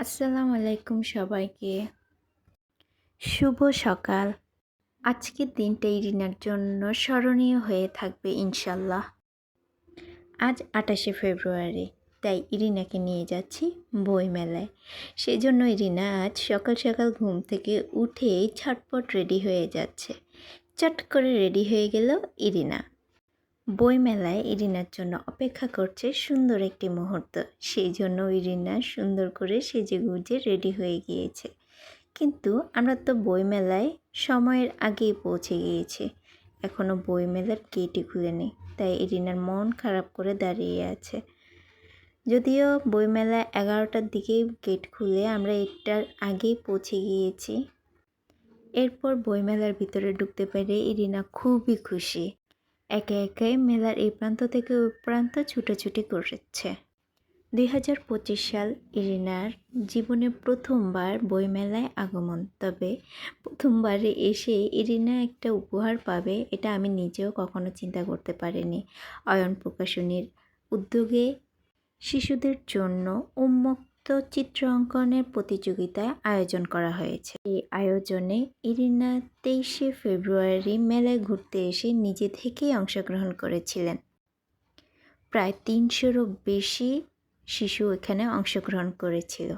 আসসালামু আলাইকুম সবাইকে। শুভ সকাল। আজকের দিনটা ইরিনার জন্য স্মরণীয় হয়ে থাকবে ইনশাল্লাহ। আজ ২৮শে ফেব্রুয়ারি, তাই ইরিনাকে নিয়ে যাচ্ছি বইমেলায়। সেজন্য ইরিনা আজ সকাল সকাল ঘুম থেকে উঠেই ছটপট রেডি হয়ে যাচ্ছে। চট করে রেডি হয়ে গেল ইরিনা। বইমেলায় ইরিনার জন্য অপেক্ষা করছে সুন্দর একটি মুহূর্ত। সেই জন্য ইরিনা সুন্দর করে সেজেগুজে রেডি হয়ে গিয়েছে। কিন্তু আমরা তো বইমেলায় সময়ের আগেই পৌঁছে গিয়েছি, এখনও বইমেলার গেটই খুলেনি। তাই ইরিনার মন খারাপ করে দাঁড়িয়ে আছে। যদিও বইমেলা 11টার দিকেই গেট খুলে, আমরা একটার আগেই পৌঁছে গিয়েছি। এরপর বইমেলার ভিতরে ঢুকতে পেরে ইরিনা খুবই খুশি। একে একে মেলার এই প্রান্ত থেকে ওই প্রান্ত ছুটোছুটি করেছে। 2025 সাল ইরিনার জীবনে প্রথমবার বইমেলায় আগমন। তবে প্রথমবারে এসে ইরিনা একটা উপহার পাবে, এটা আমি নিজেও কখনো চিন্তা করতে পারিনি। অয়ন প্রকাশনীর উদ্যোগে শিশুদের জন্য উন্মুক্ত চিত্র অঙ্কনের প্রতিযোগিতায় আয়োজন করা হয়েছে। এই আয়োজনে ইরিনা 23শে ফেব্রুয়ারি মেলায় ঘুরতে এসে নিজে থেকেই অংশগ্রহণ করেছিলেন। প্রায় 300-রও বেশি শিশু এখানে অংশগ্রহণ করেছিল,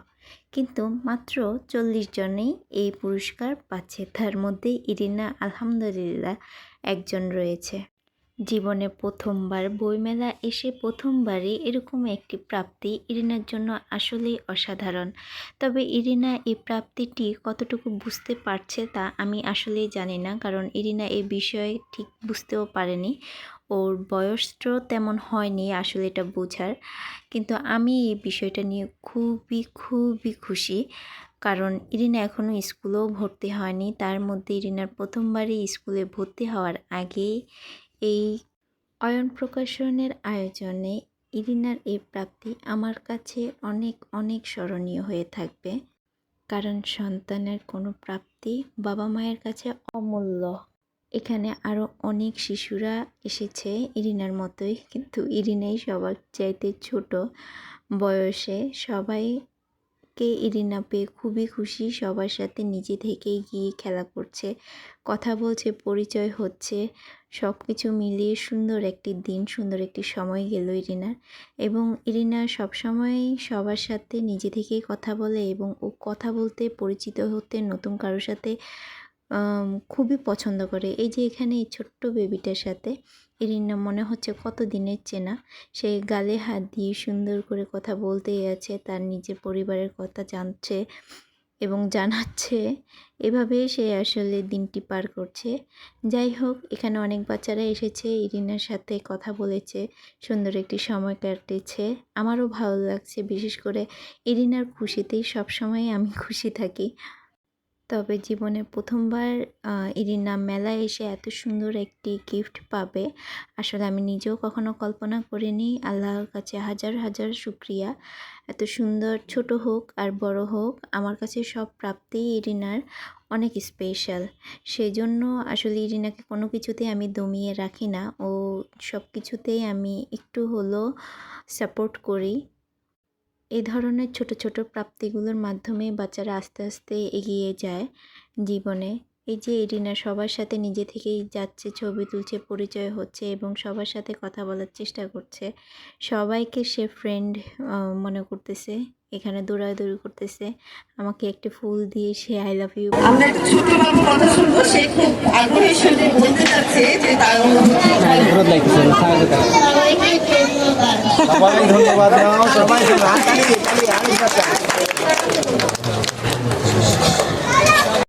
কিন্তু মাত্র 40 জনেই এই পুরস্কার পাচ্ছে। তার মধ্যে ইরিনা আলহামদুলিল্লাহ একজন রয়েছে। জীবনে প্রথমবার বইমেলা এসে প্রথমবারই এরকম একটি প্রাপ্তি ইরিনার জন্য আসলেই অসাধারণ। তবে ইরিনা এই প্রাপ্তিটি কতটুকু বুঝতে পারছে তা আমি আসলেই জানি না, কারণ ইরিনা এই বিষয়ে ঠিক বুঝতেও পারেনি। ওর বয়সটাও তেমন হয়নি আসলে এটা বোঝার। কিন্তু আমি এই বিষয়টা নিয়ে খুবই খুশি, কারণ ইরিনা এখনও স্কুলেও ভর্তি হয়নি। তার মধ্যে ইরিনার প্রথমবারই স্কুলে ভর্তি হওয়ার আগেই এই অয়ন প্রকাশনের আয়োজনে ইরিনার এই প্রাপ্তি আমার কাছে অনেক স্মরণীয় হয়ে থাকবে। কারণ সন্তানের কোনো প্রাপ্তি বাবা মায়ের কাছে অমূল্য। এখানে আরও অনেক শিশুরা এসেছে ইরিনার মতোই, কিন্তু ইরিনাই সবার চাইতে ছোট বয়সে। সবাইকে ইরিনা পেয়ে খুবই খুশি। সবার সাথে নিজে থেকেই গিয়ে খেলা করছে, কথা বলছে, পরিচয় হচ্ছে। সব কিছু মিলিয়ে সুন্দর একটি দিন, সুন্দর একটি সময় গেল ইরিনার। এবং ইরিনা সবসময়ই সবার সাথে নিজে থেকেই কথা বলে এবং ও কথা বলতে, পরিচিত হতে, নতুন কারোর সাথে খুবই পছন্দ করে। এই যে এখানে এই ছোট্ট বেবিটার সাথে ইরিনা মনে হচ্ছে কত দিনের চেনা। সে গালে হাত দিয়ে সুন্দর করে কথা বলতেই আছে, তার নিজের পরিবারের কথা জানছে এবং জানাচ্ছে। এভাবেই সে আসলে দিনটি পার করছে। যাই হোক, এখানে অনেক বাচ্চারা এসেছে, ইরিনার সাথে কথা বলেছে, সুন্দর একটি সময় কাটেছে। আমারও ভালো লাগছে, বিশেষ করে ইরিনার খুশিতেই সবসময় আমি খুশি থাকি। তবে জীবনে প্রথমবার ইরিনা মেলায় এসে এত সুন্দর একটি গিফট পাবে আসলে আমি নিজেও কখনো কল্পনা করিনি। আল্লাহর কাছে হাজার শুকরিয়া। এত সুন্দর, ছোট হোক আর বড় হোক, আমার কাছে সব প্রাপ্তিই ইরিনার অনেক স্পেশাল। সেই জন্য আসলে ইরিনাকে কোনো কিছুতেই আমি দমিয়ে রাখি না, ও সব কিছুতেই আমি একটু হলেও সাপোর্ট করি। এই ধরনের ছোট প্রাপ্তিগুলোর মাধ্যমে বাচ্চারা আস্তে আস্তে এগিয়ে যায় জীবনে। এই যে ইরিনা সবার সাথে নিজে থেকেই যাচ্ছে, ছবি তুলছে, পরিচয় হচ্ছে এবং সবার সাথে কথা বলার চেষ্টা করছে। সবাইকে সে ফ্রেন্ড মনে করতেছে, এখানে দৌড়াদৌড়ি করতেছে। আমাকে একটি ফুল দিয়ে সে আই লাভ ইউ। আমরা একটা ছোট গল্প কথা শুনবো। সে খুব আগ্রহের সঙ্গে বলতে চাচ্ছে যে তার সবাই ধন্যবাদ। সবাই